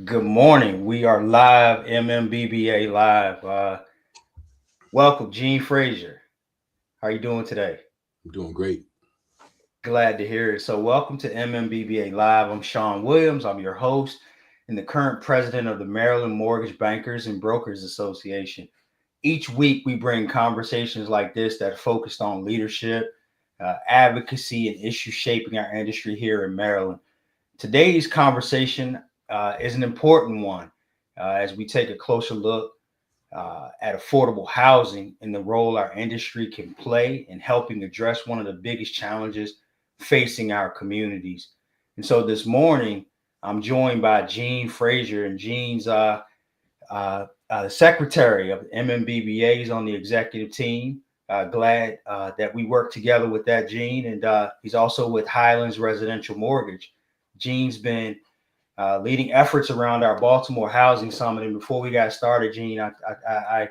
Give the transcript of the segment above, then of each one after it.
Good morning. We are live, MMBBA live. Welcome, Gene Frazier. How are you doing today? I'm doing great. Glad to hear it. So, welcome to MMBBA live. I'm Sean Williams. I'm your host and the current president of the Maryland Mortgage Bankers and Brokers Association. Each week, we bring conversations like this that are focused on leadership, advocacy, and issues shaping our industry here in Maryland. Today's conversation is an important one as we take a closer look at affordable housing and the role our industry can play in helping address one of the biggest challenges facing our communities. And so this morning, I'm joined by Gene Frazier, and Gene's the secretary of MMBBA. He's on the executive team. Glad that we work together with that, Gene. And he's also with Highlands Residential Mortgage. Gene's been leading efforts around our Baltimore Housing Summit. And before we got started, Gene, I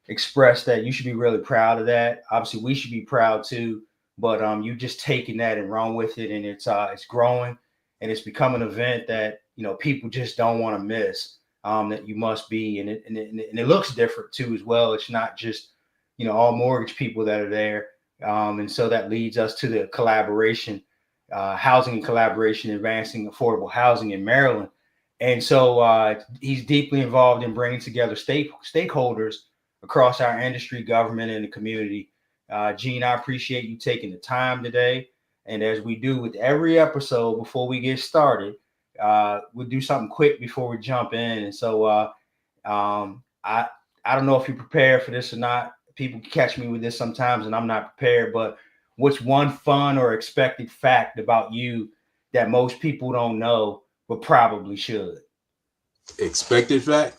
expressed that you should be really proud of that. Obviously, we should be proud too. But you just taking that and run with it, and it's growing, and it's become an event that people just don't want to miss. That you must be, and it looks different too as well. It's not just all mortgage people that are there, and so that leads us to the collaboration, housing and collaboration, advancing affordable housing in Maryland. And so he's deeply involved in bringing together stakeholders across our industry, government, and the community. Gene, I appreciate you taking the time today. And as we do with every episode, before we get started, we'll do something quick before we jump in. And so I don't know if you're prepared for this or not. People catch me with this sometimes, and I'm not prepared. But what's one fun or expected fact about you that most people don't know but probably should? Expected fact?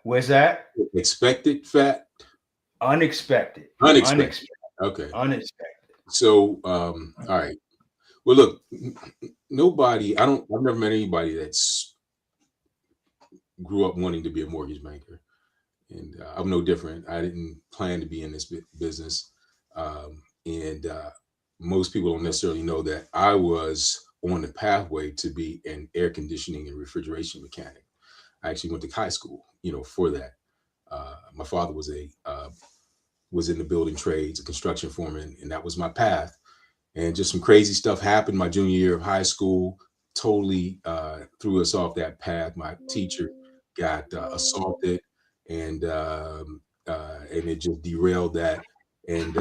Where's that? Expected fact? Unexpected. Unexpected. Unexpected. Okay. Unexpected. So, all right. Well, look, I've never met anybody that's grew up wanting to be a mortgage banker. And I'm no different. I didn't plan to be in this business. And most people don't necessarily know that I was on the pathway to be an air conditioning and refrigeration mechanic. I actually went to high school, for that. My father was in the building trades, a construction foreman, and that was my path. And just some crazy stuff happened my junior year of high school. Totally threw us off that path. My teacher got assaulted, and it just derailed that. And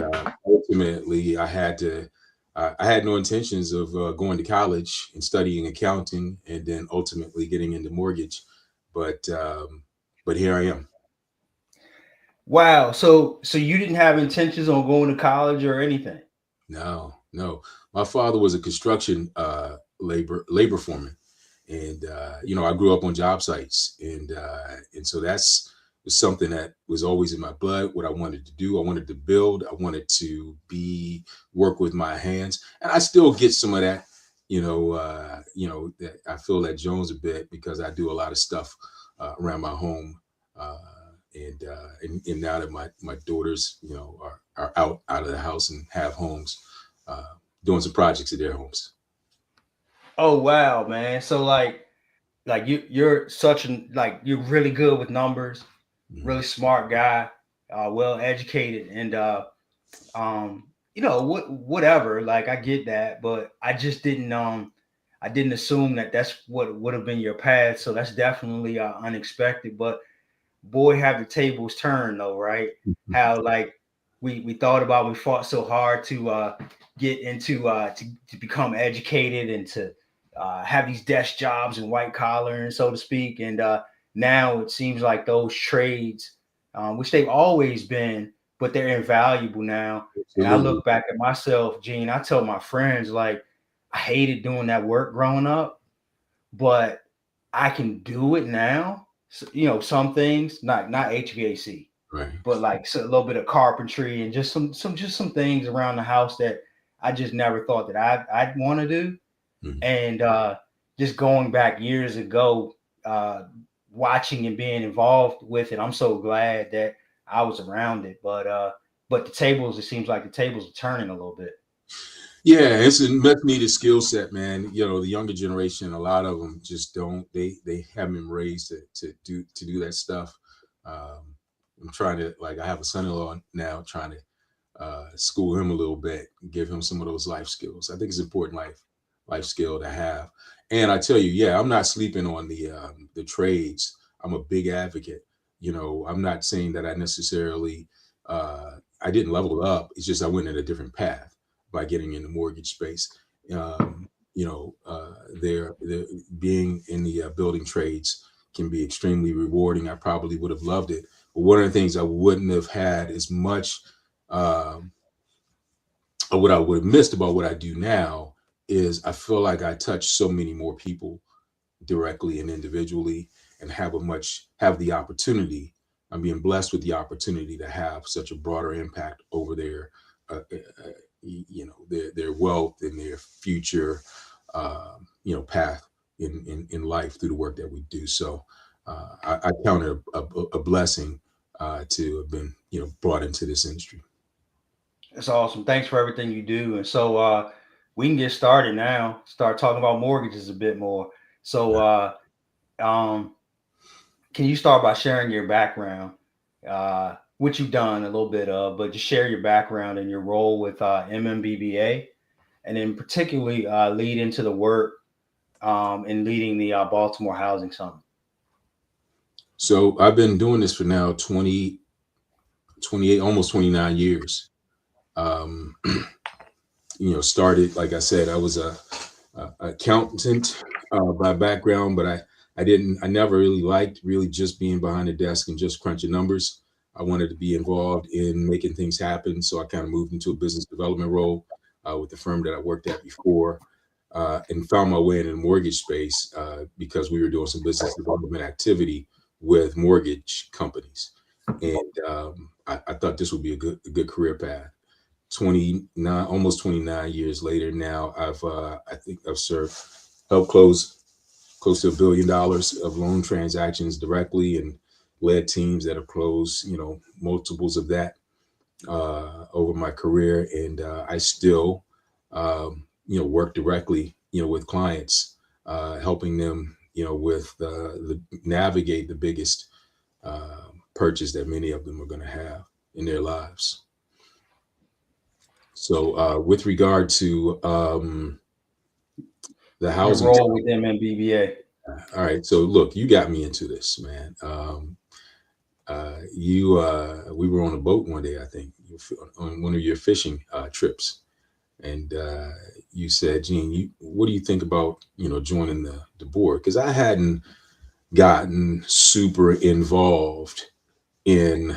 ultimately, I had no intentions of going to college and studying accounting, and then ultimately getting into mortgage. But here I am. Wow. So you didn't have intentions on going to college or anything? No, no. My father was a construction labor foreman, and I grew up on job sites, and so that's was something that was always in my blood. What I wanted to do, I wanted to build, I wanted to be work with my hands, and I still get some of that. That I feel that Jones a bit because I do a lot of stuff around my home. Uh, and now that my daughters are out of the house and have homes, uh, doing some projects at their homes. Oh wow, man. So like you're such an like you're really good with numbers, Mhm. really smart guy, well educated, and whatever. Like I get that, but I didn't assume that that's what would have been your path. So that's definitely unexpected. But boy, have the tables turned though, right? How like we fought so hard to get into to become educated and to have these desk jobs and white collar and so to speak. And now it seems like those trades, which they've always been, but they're invaluable now. And I Absolutely. look back at myself, Gene. I tell my friends like I hated doing that work growing up, but I can do it now. So, some things, not HVAC, Right. but like so a little bit of carpentry and just some things around the house that I just never thought that I'd want to do. Mhm. And just going back years ago, uh, watching and being involved with it, I'm so glad that I was around it. But the tables, it seems like the tables are turning a little bit. Yeah, it's a much needed skill set, man. You know, the younger generation, a lot of them just don't. They haven't been raised to do that stuff. Um, I'm trying to, like, I have a son-in-law now, trying to school him a little bit, give him some of those life skills. I think it's important life skill to have. And I tell you, yeah, I'm not sleeping on the trades. I'm a big advocate. You know, I'm not saying that I necessarily I didn't level up. It's just I went in a different path by getting in the mortgage space. You know, they're being in the building trades can be extremely rewarding. I probably would have loved it, but one of the things I wouldn't have had as much um, or what I would have missed about what I do now is I feel like I touch so many more people directly and individually, and have the opportunity. I'm being blessed with the opportunity to have such a broader impact over their, their wealth and their future, path in life through the work that we do. So I count it a blessing to have been brought into this industry. That's awesome. Thanks for everything you do. And so we can get started now. Start talking about mortgages a bit more. So um, can you start by sharing your background, what you've done a little bit of, but just share your background and your role with MMBBA, and then particularly lead into the work in leading the Baltimore Housing Summit. So I've been doing this for now 28, almost 29 years. Um, started, like I said, I was a accountant by background, but I never really liked really just being behind the desk and just crunching numbers. I wanted to be involved in making things happen. So I kind of moved into a business development role with the firm that I worked at before, and found my way in the mortgage space because we were doing some business development activity with mortgage companies. And I thought this would be a good career path. 29, almost 29 years later now, I think I've helped close to $1 billion of loan transactions directly, and led teams that have closed, multiples of that over my career. And I still, work directly, with clients, helping them, with the navigate the biggest purchase that many of them are going to have in their lives. So, with regard to the Your housing, role with MMBBA. all right. So, look, you got me into this, man. We were on a boat one day, I think, on one of your fishing trips, and you said, "Gene, what do you think about joining the board?" Because I hadn't gotten super involved in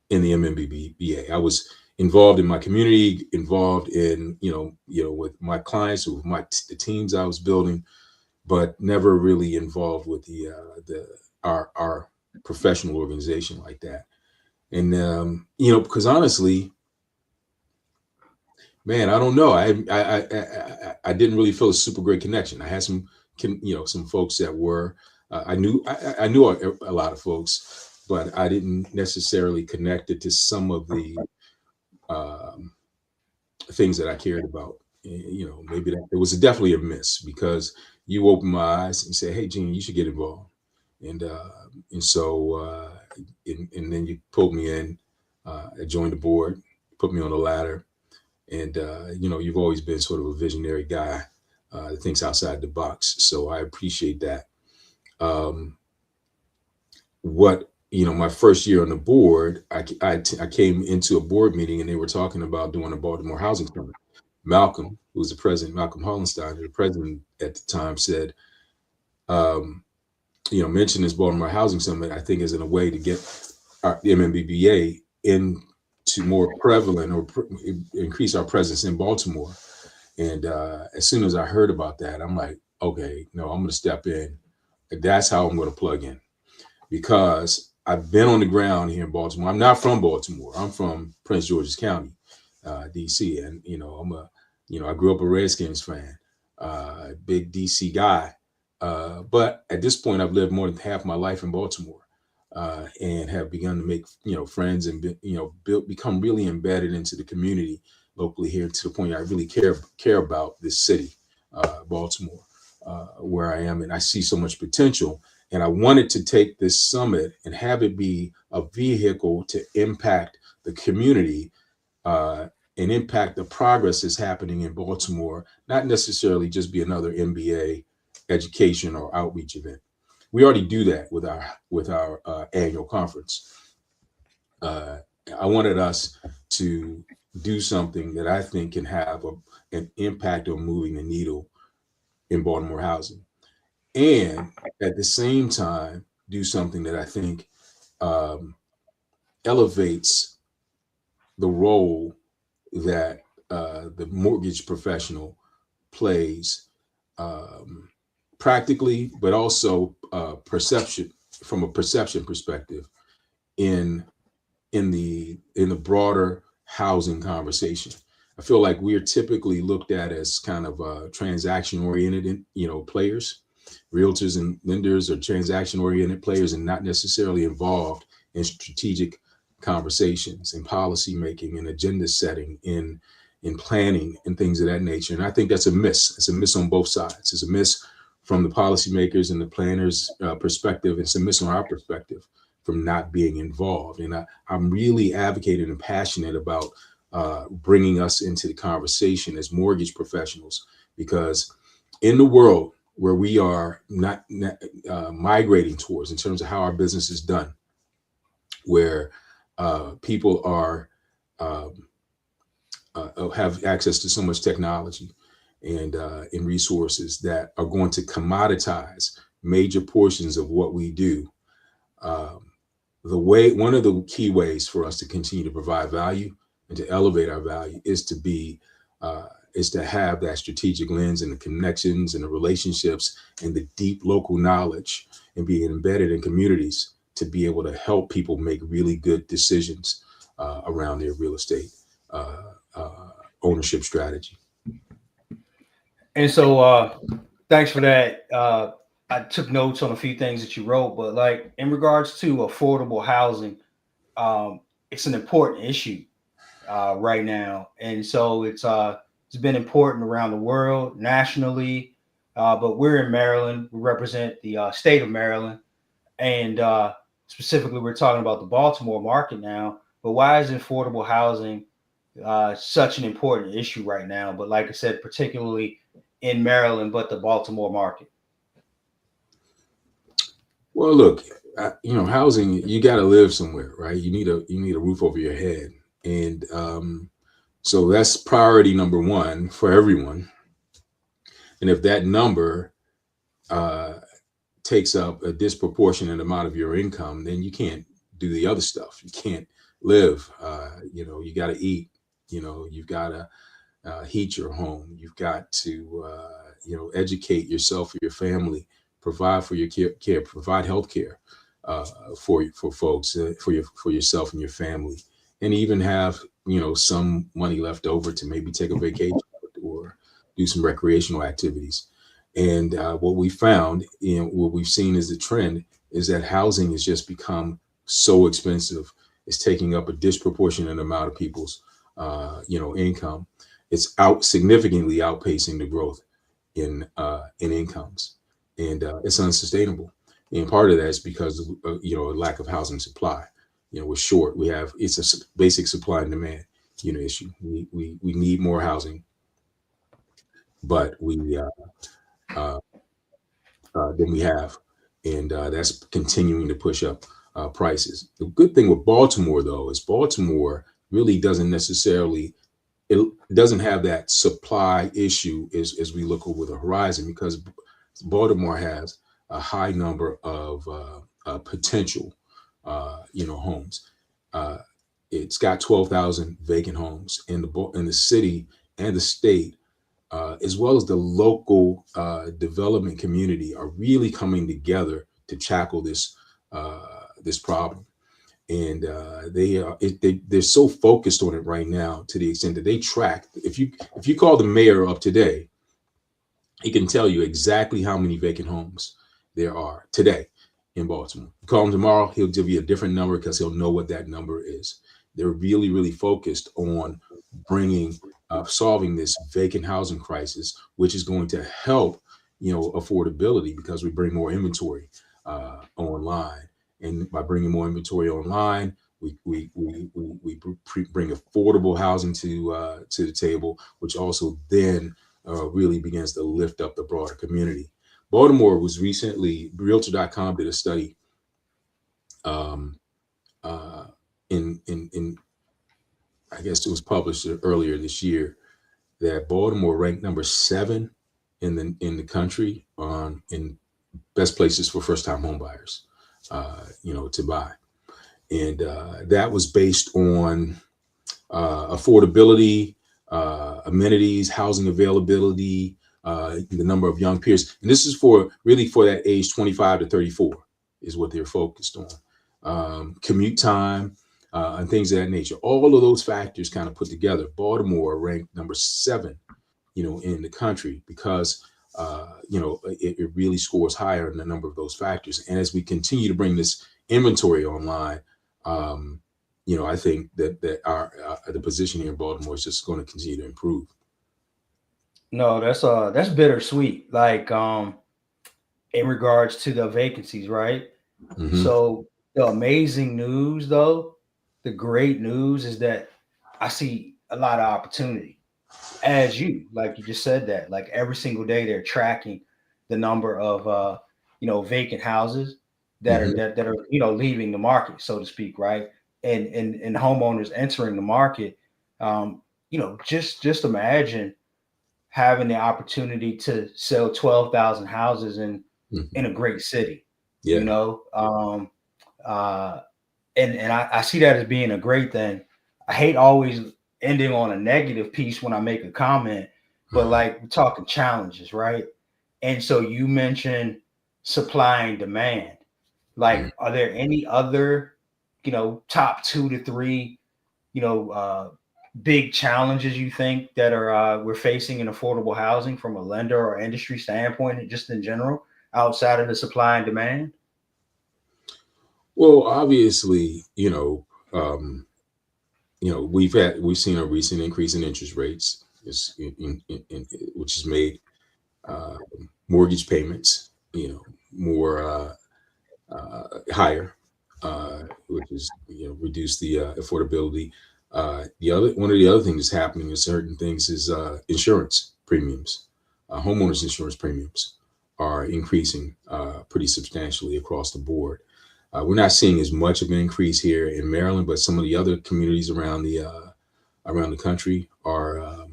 the MMBBA. I was involved in my community, involved in with my clients, with the teams I was building, but never really involved with our professional organization like that. And because honestly, man, I don't know. I didn't really feel a super great connection. I had some folks that were I knew a lot of folks, but I didn't necessarily connect it to some of the um, things that I cared about. Maybe that it was definitely a miss, because you open my eyes and say, "Hey, Gene, you should get involved," and so and then you pulled me in. I joined the board, put me on the ladder, and you've always been sort of a visionary guy that thinks outside the box. So I appreciate that. Um, what my first year on the board, I came into a board meeting and they were talking about doing a Baltimore Housing Summit. Malcolm, who was the president, Malcolm Hollenstein, the president at the time, said, um, mention this Baltimore Housing Summit, I think, is in a way to get the MMBBA into more prevalent, or increase our presence in Baltimore. And as soon as I heard about that, I'm like, okay, no, I'm going to step in. That's how I'm going to plug in, because I've been on the ground here in Baltimore. I'm not from Baltimore. I'm from Prince George's County, DC, and I grew up a Redskins fan, big DC guy. But at this point, I've lived more than half my life in Baltimore, and have begun to make friends, and become really embedded into the community, locally here to the point I really care about this city, Baltimore, where I am, and I see so much potential. And I wanted to take this summit and have it be a vehicle to impact the community, uh, and impact the progress that's happening in Baltimore, not necessarily just be another MBA education or outreach event. We already do that with our annual conference. Uh, I wanted us to do something that I think can have an impact on moving the needle in Baltimore housing, and at the same time do something that I think um, elevates the role that the mortgage professional plays, um, practically, but also perception, from a perception perspective, in in the broader housing conversation. I feel like we are typically looked at as kind of transaction oriented, players. Realtors and lenders are transaction oriented players and not necessarily involved in strategic conversations and policy making and agenda setting in planning and things of that nature. And I think that's a miss. It's a miss on both sides. It's a miss from the policymakers and the planners' perspective. It's a miss on our perspective from not being involved. And I'm really advocating and passionate about bringing us into the conversation as mortgage professionals, because in the world where we are not migrating towards in terms of how our business is done, where people are have access to so much technology and resources that are going to commoditize major portions of what we do. Um, One of the key ways for us to continue to provide value and to elevate our value is to have that strategic lens and the connections and the relationships and the deep local knowledge and being embedded in communities to be able to help people make really good decisions around their real estate uh, uh, ownership strategy. And so, thanks for that. I took notes on a few things that you wrote, but like in regards to affordable housing, it's an important issue right now, and so it's been important around the world, nationally. But we're in Maryland. We represent the state of Maryland, and specifically, we're talking about the Baltimore market now. But why is affordable housing such an important issue right now? But like I said, particularly in Maryland, but the Baltimore market. Well, look, housing, you got to live somewhere, right? You need a roof over your head, and so that's priority number one for everyone. And if that number uh, takes up a disproportionate amount of your income, then you can't do the other stuff. You can't live. You got to eat. You've got to heat your home. You've got to, educate yourself or your family, provide for your care, provide health care for folks, for yourself and your family, and even have some money left over to maybe take a vacation or do some recreational activities. And what we found, what we've seen as the trend is that housing has just become so expensive. It's taking up a disproportionate amount of people's, income. It's significantly outpacing the growth in incomes, and it's unsustainable. And part of that is because of a lack of housing supply. We're short. It's a basic supply and demand issue. We need more housing, but we uh, than we have, and that's continuing to push up prices. The good thing with Baltimore, though, is Baltimore really it doesn't have that supply issue as we look over the horizon, because Baltimore has a high number of potential, homes. Uh, it's got 12,000 vacant homes in the city and the state, as well as the local development community, are really coming together to tackle this problem. And they're so focused on it right now, to the extent that they track. If you call the mayor up today, he can tell you exactly how many vacant homes there are today in Baltimore. You call him tomorrow, he'll give you a different number because he'll know what that number is. They're really, really focused on bringing solving this vacant housing crisis, which is going to help affordability because we bring more inventory online, and by bringing more inventory online, we bring affordable housing to the table, which also then really begins to lift up the broader community. Baltimore was recently, Realtor.com did a study um, uh, in I guess it was published earlier this year, that Baltimore ranked number 7 in the country on in best places for first time home buyers, to buy, and that was based on affordability, amenities, housing availability, the number of young peers, and this is for that age 25 to 34 is what they're focused on. Commute time, and things of that nature. All of those factors kind of put together, Baltimore ranked number 7, in the country because it really scores higher in a number of those factors. And as we continue to bring this inventory online, I think that our the position here in Baltimore is just going to continue to improve. No, that's bittersweet. Like in regards to the vacancies, right? Hmm. So the amazing news, though, the great news is that I see a lot of opportunity. As you, like you just said that, like every single day they're tracking the number of vacant houses that are Hmm. that are leaving the market, so to speak, right? And homeowners entering the market. Just imagine having the opportunity to sell 12,000 houses in Hmm. a great city, you Yeah. know. Uh, and I see that as being a great thing. I hate always ending on a negative piece when I make a comment, but Uh-huh. like we're talking challenges, right? And so you mentioned supply and demand. Mhm. Like, are there any other, top 2 to 3, big challenges you think that are we're facing in affordable housing from a lender or industry standpoint, and just in general, outside of the supply and demand? Well, obviously, we've seen a recent increase in interest rates, which has made uh, mortgage payments, more higher, which is reduce the affordability. The other one of the other things that's happening in certain things is insurance premiums. Homeowners insurance premiums are increasing pretty substantially across the board. We're not seeing as much of an increase here in Maryland, but some of the other communities around the country are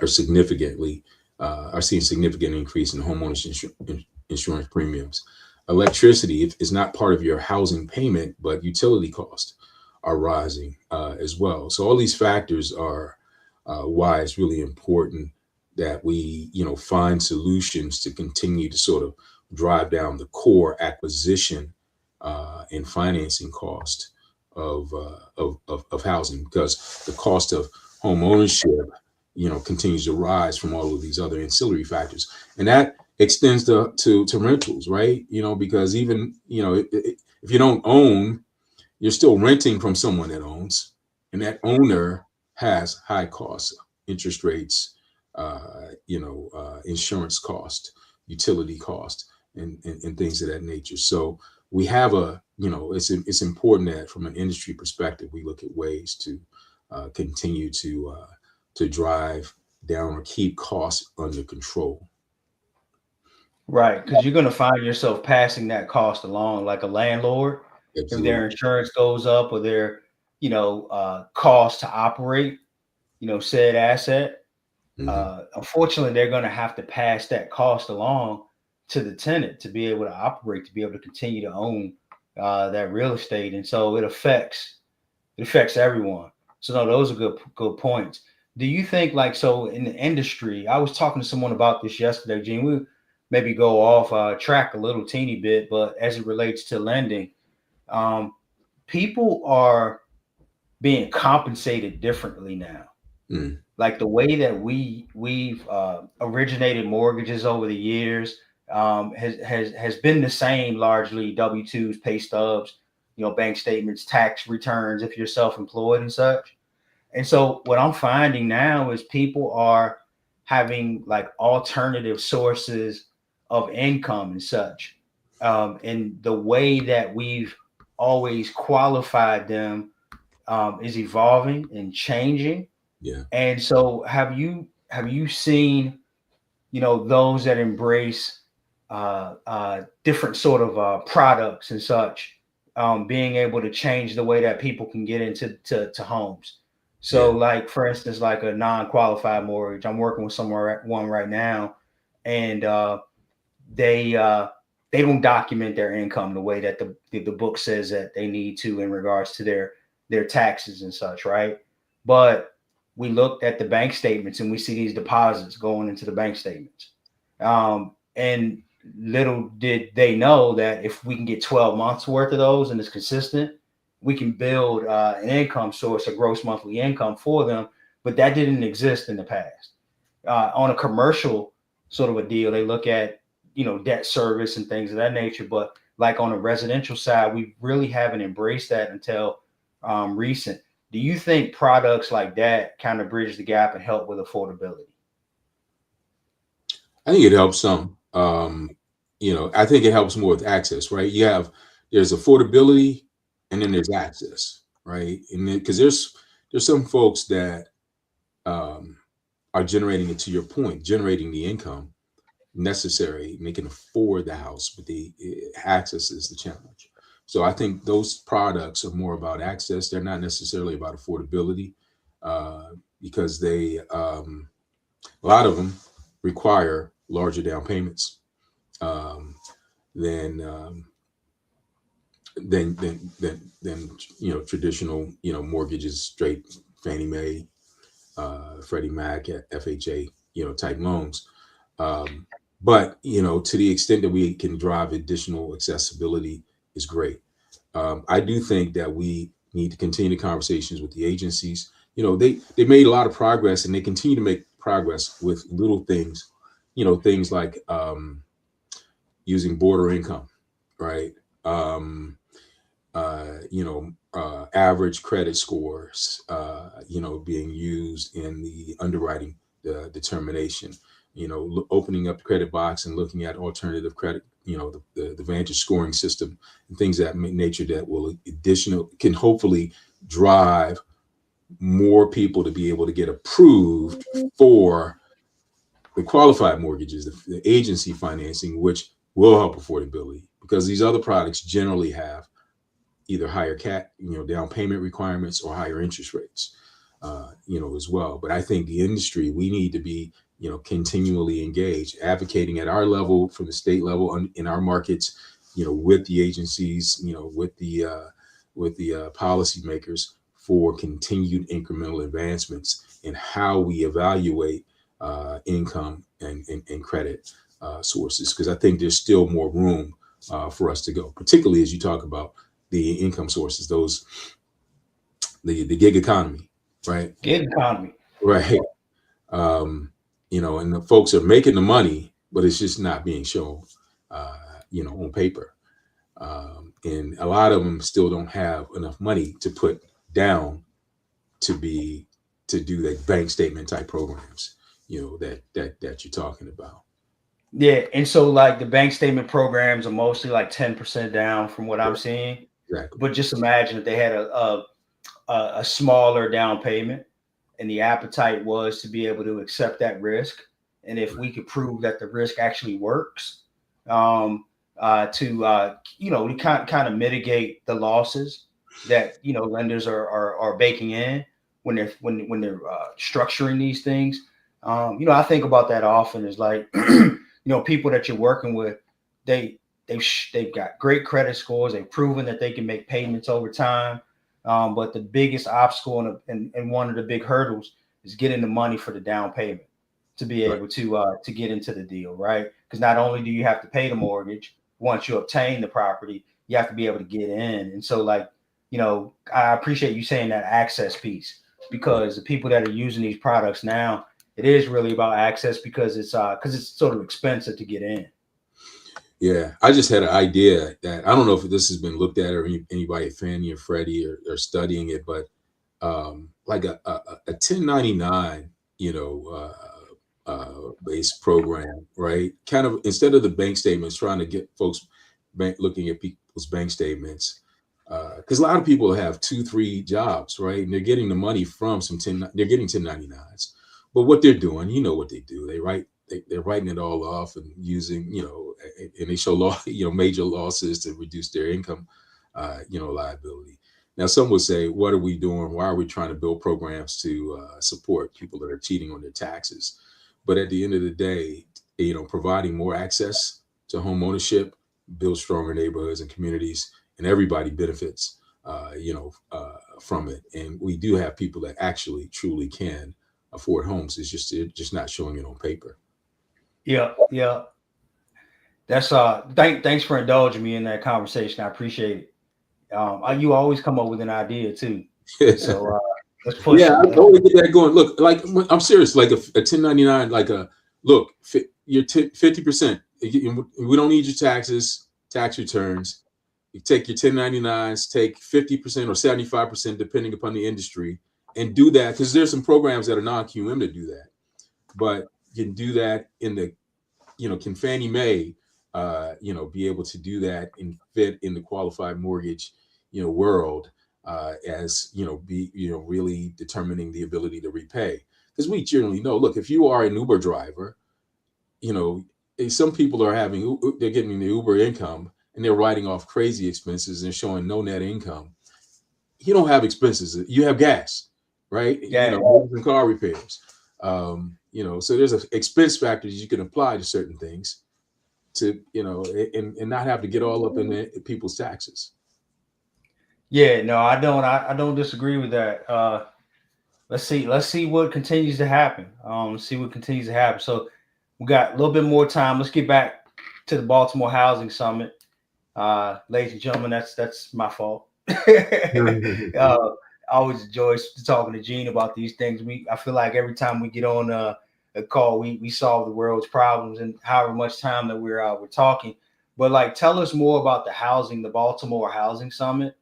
significantly are seeing significant increase in insurance premiums. Electricity is not part of your housing payment, but utility costs are rising as well. So all these factors are why it's really important that we find solutions to continue to sort of drive down the core acquisition and financing cost of housing, because the cost of home ownership continues to rise from all of these other ancillary factors, and that extends to rentals, right? Because even if you don't own, you're still renting from someone that owns, and that owner has high costs, interest rates, insurance cost, utility cost, and things of that nature. So we have it's important that from an industry perspective, we look at ways to continue to drive down or keep costs under control. Right, because you're going to find yourself passing that cost along, like a landlord. If their Absolutely. insurance goes up or their, cost to operate, said asset, Hmm. unfortunately, they're going to have to pass that cost along to the tenant to be able to operate, to be able to continue to own that real estate, and so it affects everyone. So no, those are good points. Do you think, like, so in the industry? I was talking to someone about this yesterday, Gene. We maybe go off track a little teeny bit, but as it relates to lending, um, people are being compensated differently now. Mm. Like the way that we've originated mortgages over the years has been the same, largely W-2s, pay stubs, bank statements, tax returns if you're self-employed and such. And so what I'm finding now is people are having like alternative sources of income and such. And the way that we've always qualified them is evolving and changing. Yeah. And so have you seen, those that embrace different sort of products and such, being able to change the way that people can get into to homes. So, Yeah. like for instance, like a non-qualified mortgage. I'm working with one right now, and they uh, they don't document their income the way that the book says that they need to in regards to their taxes and such, right? But we looked at the bank statements and we see these deposits going into the bank statements. And little did they know that if we can get 12 months worth of those and it's consistent, we can build an income source, a gross monthly income for them. But that didn't exist in the past. On a commercial sort of a deal, they look at, debt service and things of that nature. But like on a residential side, we really haven't embraced that until recent. Do you think products like that kind of bridge the gap and help with affordability? I think it helps some. I think it helps more with access, right? There's affordability, and then there's access, right? And because there's some folks that um, are generating it, to your point, generating the income necessary, and they can afford the house, but the access is the challenge. So I think those products are more about access. They're not necessarily about affordability, uh, because a lot of them require larger down payments, um, than traditional mortgages, straight Fannie Mae, Freddie Mac, FHA type loans. Um, but to the extent that we can drive additional accessibility is great. I do think that we need to continue the conversations with the agencies. They made a lot of progress, and they continue to make progress with little things. Things like using border income, right? Um, average credit scores, being used in the underwriting determination. Opening up the credit box and looking at alternative credit. The Vantage scoring system and things of that nature that will can hopefully drive more people to be able to get approved for the qualified mortgages, the agency financing, which will help affordability, because these other products generally have either higher down payment requirements or higher interest rates, as well. But I think the industry, we need to be, continually engaged, advocating at our level, from the state level, in our markets, with the agencies, with the policymakers, for continued incremental advancements in how we evaluate income and credit sources, because I think there's still more room for us to go, particularly as you talk about the income sources, the gig economy, right? Gig economy. Right. And the folks are making the money, but it's just not being shown, on paper. And a lot of them still don't have enough money to put down to do that bank statement type programs, that you're talking about. Yeah, and so like the bank statement programs are mostly like 10% down from what I'm Right. seeing. Exactly. But just imagine if they had a smaller down payment, and the appetite was to be able to accept that risk. And if Right. we could prove that the risk actually works, to to kind of mitigate the losses that lenders are baking in when they're structuring these things. I think about that often. Is like people that you're working with, they they've got great credit scores. They've proven that they can make payments over time. But the biggest obstacle and one of the big hurdles is getting the money for the down payment to be Right. able to get into the deal, right? Because not only do you have to pay the mortgage once you obtain the property, you have to be able to get in. And so, like, I appreciate you saying that access piece, Right. because the people that are using these products now, it is really about access, because it's sort of expensive to get in. Yeah, I just had an idea that I don't know if this has been looked at, or anybody at Fannie or Freddie are studying it, but like a 1099, based program, right? Kind of instead of the bank statements, trying to get folks looking at people's bank statements. Because a lot of people have 2, 3 jobs, right? And they're getting the money from they're getting 1099s. But what they're doing, what they do. They're writing it all off and using, and they show major losses to reduce their income, liability. Now, some would say, what are we doing? Why are we trying to build programs to support people that are cheating on their taxes? But at the end of the day, providing more access to home ownership builds stronger neighborhoods and communities, and everybody benefits, from it. And we do have people that actually truly can afford homes. It's just they're just not showing it on paper. Yeah, yeah. That's thanks for indulging me in that conversation. I appreciate it. You always come up with an idea too. So let's push Yeah, it. I want to get that going. Look, like I'm serious. Like a 1099, like a look, your 50%. We don't need your tax returns. You take your 1099s, take 50% or 75%, depending upon the industry, and do that because there's some programs that are non-QM to do that. But you can do that in the, can Fannie Mae, be able to do that and fit in the qualified mortgage, world, as be really determining the ability to repay. Because we generally know, look, if you are an Uber driver, you know some people are they're getting the Uber income and they're writing off crazy expenses and showing no net income. You don't have expenses, you have gas, right? Yeah, And car repairs. So there's an expense factors you can apply to certain things to and not have to get all up in people's taxes. yeah. No, I don't. I don't disagree with that. Let's see. Let's see what continues to happen. Let's see what continues to happen. So we got a little bit more time. Let's get back to the Baltimore Housing Summit. Ladies and gentlemen, that's my fault. I always enjoy talking to Gene about these things. I feel like every time we get on a call, we solve the world's problems, and however much time that we're talking. But like, tell us more about the Baltimore Housing Summit,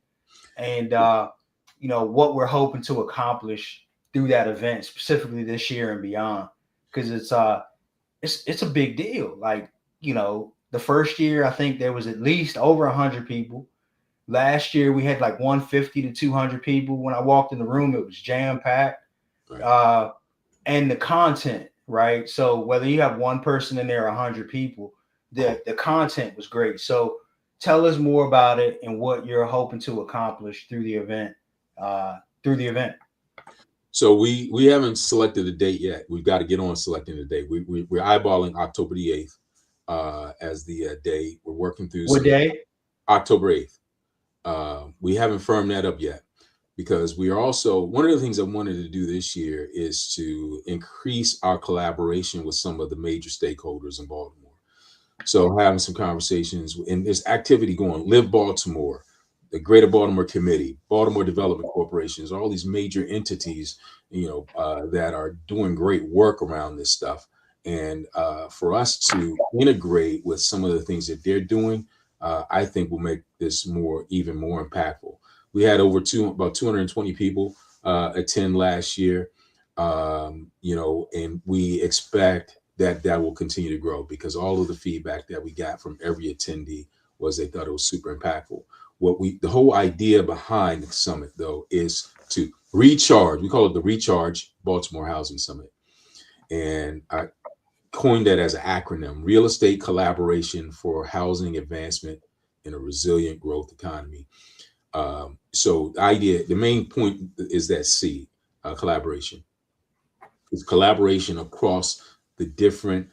and what we're hoping to accomplish through that event, specifically this year and beyond, because it's a big deal. Like, the first year I think there was at least over 100 people. Last year we had like 150 to 200 people. When I walked in the room, it was jam packed. Right. And the content, right? So whether you have one person in there or 100 people, the content was great. So tell us more about it and what you're hoping to accomplish through the event. So we haven't selected a date yet. We've got to get on selecting the date. We're eyeballing October the 8th as the day. We're working through What day? October 8th. We haven't firmed that up yet because we are also, one of the things I wanted to do this year is to increase our collaboration with some of the major stakeholders in Baltimore. So having some conversations, and there's activity going. Live Baltimore, the Greater Baltimore Committee, Baltimore Development Corporations, all these major entities, that are doing great work around this stuff. And for us to integrate with some of the things that they're doing, I think will make this even more impactful. We had about 220 people attend last year, and we expect that will continue to grow because all of the feedback that we got from every attendee was they thought it was super impactful. The whole idea behind the summit though is to recharge. We call it the Recharge Baltimore Housing Summit, and I coined that as an acronym: Real Estate Collaboration for Housing Advancement in a Resilient Growth Economy. So the main point is that collaboration. It's collaboration across the different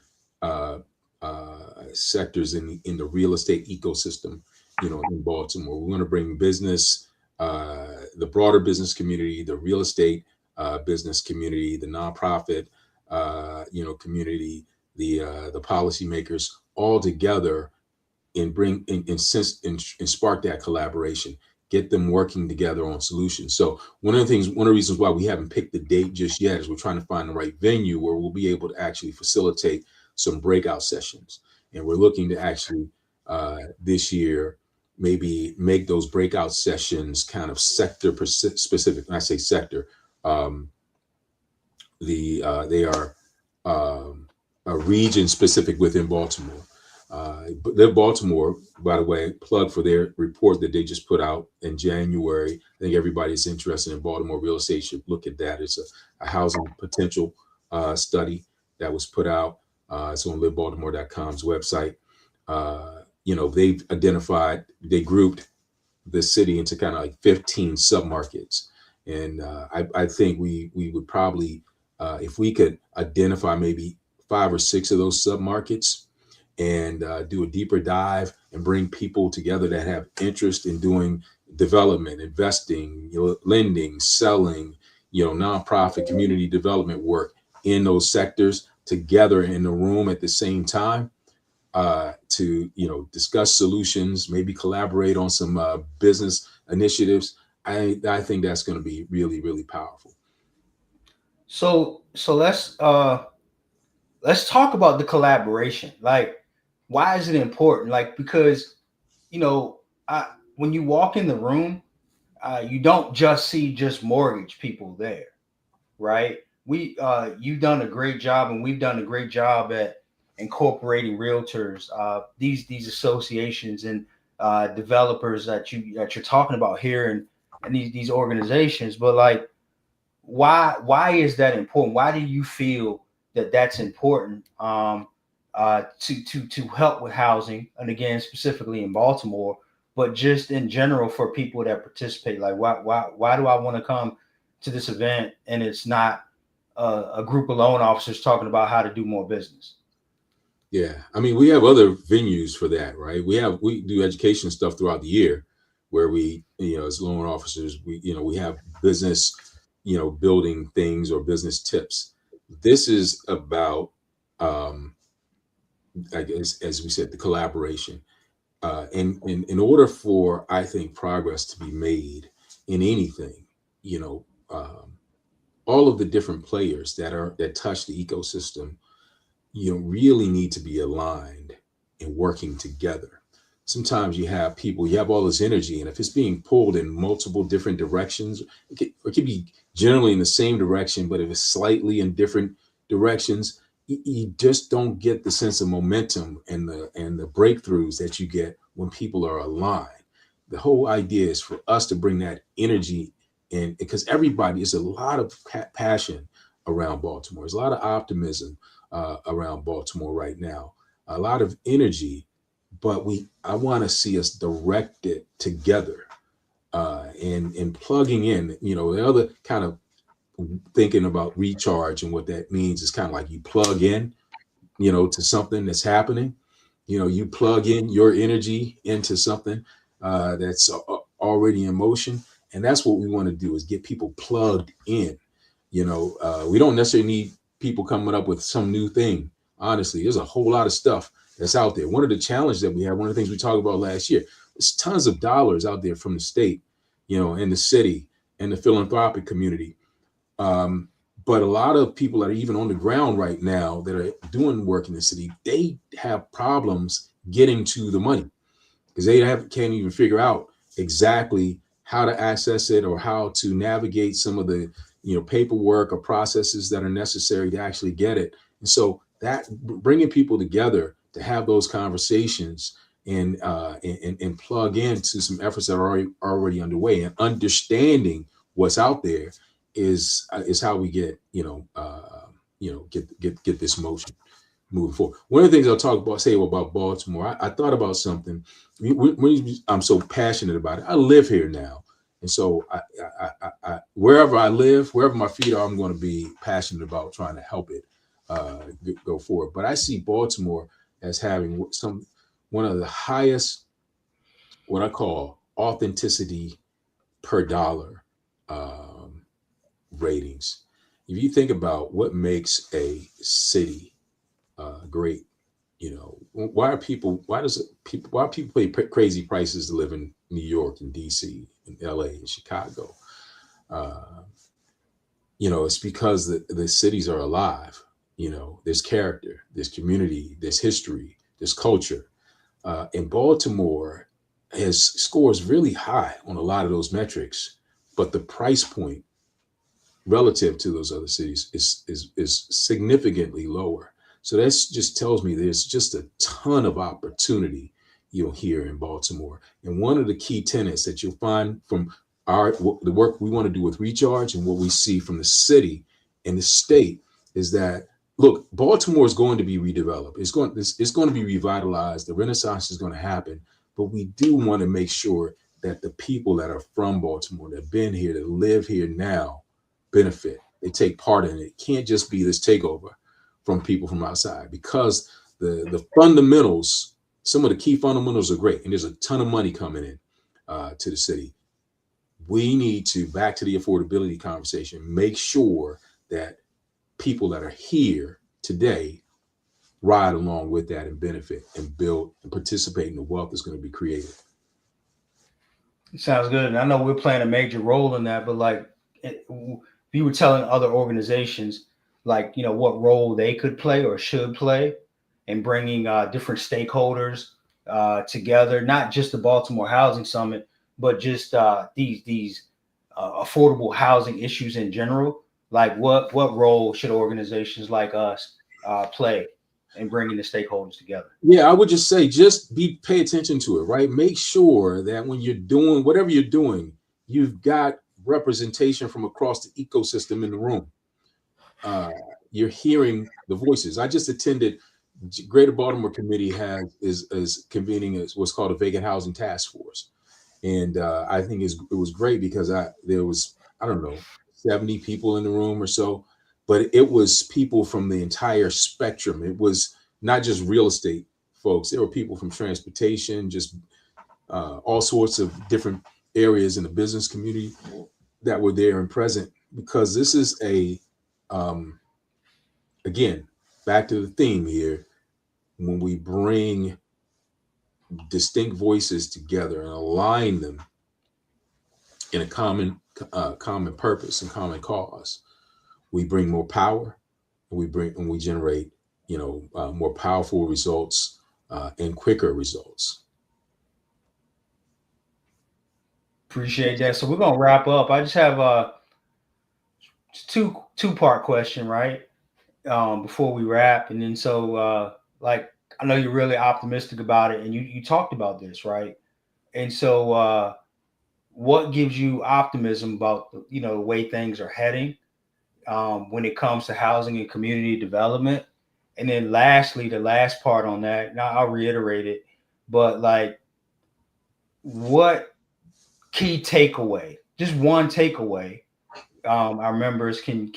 sectors in the real estate ecosystem, in Baltimore. We want to bring business, the broader business community, the real estate business community, the nonprofit, community, the policymakers all together and bring and spark that collaboration, get them working together on solutions. So one of the reasons why we haven't picked the date just yet is we're trying to find the right venue where we'll be able to actually facilitate some breakout sessions. And we're looking to actually this year maybe make those breakout sessions kind of sector specific. When I say sector, Um, they are a region specific within Baltimore. But they're Baltimore, by the way, plug for their report that they just put out in January. I think everybody's interested in Baltimore real estate should look at that. It's a housing potential study that was put out. It's on livebaltimore.com's website. They've identified, they grouped the city into kind of like 15 submarkets. And I think we would probably, if we could identify maybe 5 or 6 of those submarkets and do a deeper dive and bring people together that have interest in doing development, investing, lending, selling, nonprofit community development work in those sectors together in the room at the same time, to discuss solutions, maybe collaborate on some business initiatives. I think that's going to be really, really powerful. So let's talk about the collaboration. Like, why is it important? Like, because you know, when you walk in the room, you don't just see just mortgage people there, right? We You've done a great job, and we've done a great job at incorporating realtors, these associations and developers that you're talking about here, and these organizations. But like, why is that important? Why do you feel that that's important, to help with housing, and again specifically in Baltimore, but just in general for people that participate? Like, why do I want to come to this event and it's not a group of loan officers talking about how to do more business? Yeah, I mean, we have other venues for that, right? We do education stuff throughout the year, where we, as loan officers, we have business, building things or business tips. This is about, um, I guess, as we said, the collaboration. In order for, I think, progress to be made in anything, you know, um, all of the different players that touch the ecosystem, really need to be aligned and working together. Sometimes you have all this energy, and if it's being pulled in multiple different directions, it could be generally in the same direction, but if it's slightly in different directions, you just don't get the sense of momentum and the breakthroughs that you get when people are aligned. The whole idea is for us to bring that energy in, because everybody is a lot of passion around Baltimore. There's a lot of optimism around Baltimore right now, a lot of energy, but I want to see us directed together, and plugging in. The other kind of thinking about recharge and what that means is kind of like you plug in, to something that's happening. You plug in your energy into something that's already in motion, and that's what we want to do, is get people plugged in. We don't necessarily need people coming up with some new thing. Honestly, there's a whole lot of stuff that's out there. One of the challenges that we have, one of the things we talked about last year, there's tons of dollars out there from the state, in the city and the philanthropic community. Um, but a lot of people that are even on the ground right now that are doing work in the city, they have problems getting to the money, because can't even figure out exactly how to access it or how to navigate some of the paperwork or processes that are necessary to actually get it. And so that bringing people together to have those conversations and plug into some efforts that are already underway, and understanding what's out there is how we get this motion moving forward. One of the things say about Baltimore, I thought about something. I'm so passionate about it. I live here now, and so wherever I live, wherever my feet are, I'm going to be passionate about trying to help it go forward. But I see Baltimore as having one of the highest, what I call, authenticity per dollar ratings. If you think about what makes a city great, why are people pay crazy prices to live in New York and DC and LA and Chicago? It's because the cities are alive. There's character, there's community, there's history, there's culture. And Baltimore scores really high on a lot of those metrics, but the price point relative to those other cities is significantly lower. So that's just tells me there's just a ton of opportunity you'll hear in Baltimore. And one of the key tenets that you'll find from the work we want to do with Recharge and what we see from the city and the state is that look, Baltimore is going to be redeveloped. It's going to be revitalized. The Renaissance is going to happen, but we do want to make sure that the people that are from Baltimore, that have been here, that live here now, benefit. They take part in it. It can't just be this takeover from people from outside because the fundamentals, some of the key fundamentals are great, and there's a ton of money coming in to the city. We need to, back to the affordability conversation, make sure that people that are here today ride along with that and benefit and build and participate in the wealth that's going to be created. Sounds good. And I know we're playing a major role in that, but like you were telling other organizations, like, what role they could play or should play in bringing different stakeholders together, not just the Baltimore Housing Summit, but just these affordable housing issues in general. Like what role should organizations like us play in bringing the stakeholders together? Yeah, I would just say just pay attention to it, right? Make sure that when you're doing whatever you're doing, you've got representation from across the ecosystem in the room. Uh, you're hearing the voices. I just attended Greater Baltimore Committee is convening what's called a vacant housing task force, and I think it was great because there was, I don't know, 70 people in the room or so, but it was people from the entire spectrum. It was not just real estate folks. There were people from transportation, just all sorts of different areas in the business community that were there and present, because this is again, back to the theme here. When we bring distinct voices together and align them in a common purpose and common cause, we bring more power, and we generate more powerful results and quicker results. Appreciate that. So we're gonna wrap up. I just have a two-part question, right? Before we wrap, and then like, I know you're really optimistic about it, and you talked about this, right? And so what gives you optimism about the way things are heading when it comes to housing and community development? And then lastly, the last part on that, now I'll reiterate it, but like, what key takeaway, just one takeaway, our members can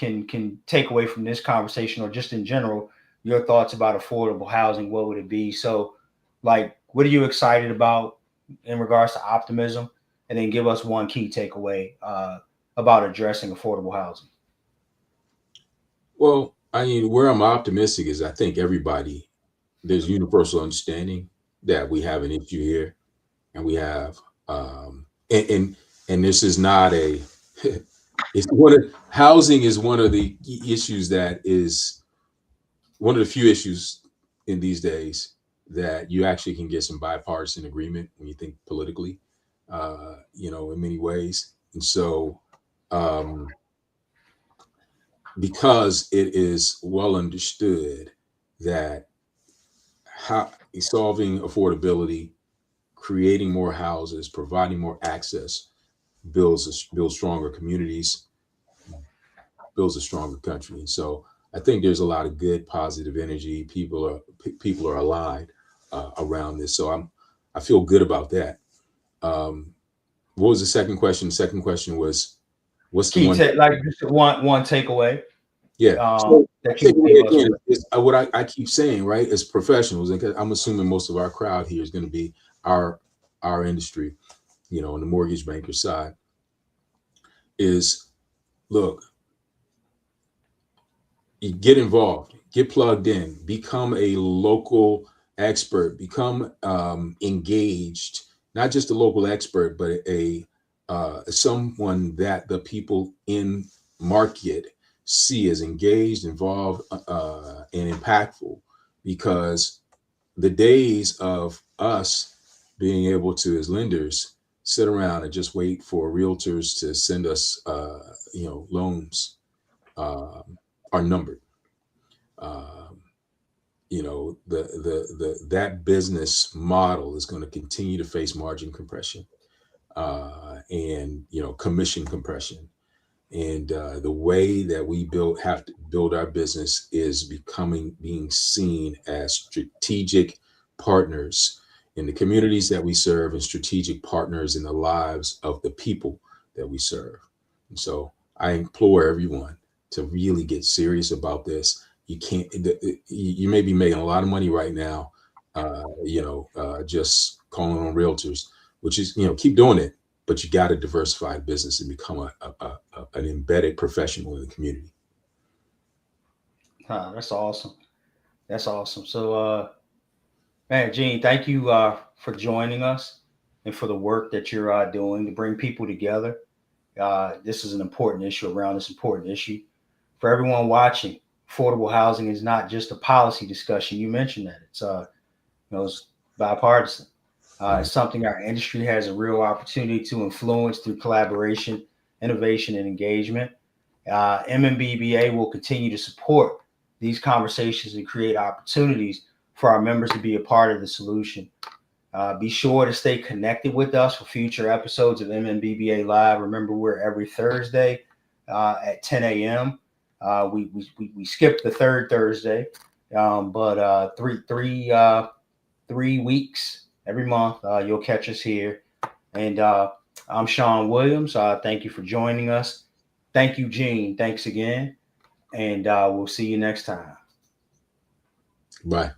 take away from this conversation, or just in general, your thoughts about affordable housing? What would it be? So, like, what are you excited about in regards to optimism? And then give us one key takeaway about addressing affordable housing. Well, I mean, where I'm optimistic is I think there's universal understanding that we have an issue here, and we have and this is not a it's housing is one of the issues that is one of the few issues in these days that you actually can get some bipartisan agreement when you think politically, in many ways. And so, because it is well understood that solving affordability, creating more houses, providing more access builds stronger communities, builds a stronger country. And so I think there's a lot of good, positive energy. People are aligned around this. So I feel good about that. What was the second question? The second question was, what's the one? Like, just one takeaway. Yeah. So That you give us. again, is what I keep saying, right? As professionals, and I'm assuming most of our crowd here is going to be our industry, on the mortgage banker side, is look, you get involved, get plugged in, become a local expert, become engaged, not just a local expert, but someone that the people in market see as engaged, involved, and impactful, because the days of us being able to, as lenders, sit around and just wait for realtors to send us, loans, are numbered. Um, that business model is going to continue to face margin compression, and commission compression. And the way that we have to build our business is being seen as strategic partners in the communities that we serve, and strategic partners in the lives of the people that we serve. And so I implore everyone to really get serious about this. You can't, you may be making a lot of money right now, just calling on realtors, which is, keep doing it, but you got to diversify the business and become an embedded professional in the community. That's awesome. That's awesome. So, man, Gene, thank you for joining us and for the work that you're doing to bring people together. This is an important issue around this important issue. For everyone watching, affordable housing is not just a policy discussion. You mentioned that it's bipartisan. It's something our industry has a real opportunity to influence through collaboration, innovation, and engagement. MMBBA will continue to support these conversations and create opportunities for our members to be a part of the solution. Be sure to stay connected with us for future episodes of MMBBA Live. Remember, we're every Thursday at 10 a.m. We skipped the third Thursday, but 3 weeks every month you'll catch us here. And I'm Sean Williams. Thank you for joining us. Thank you, Gene. Thanks again. And we'll see you next time. Bye.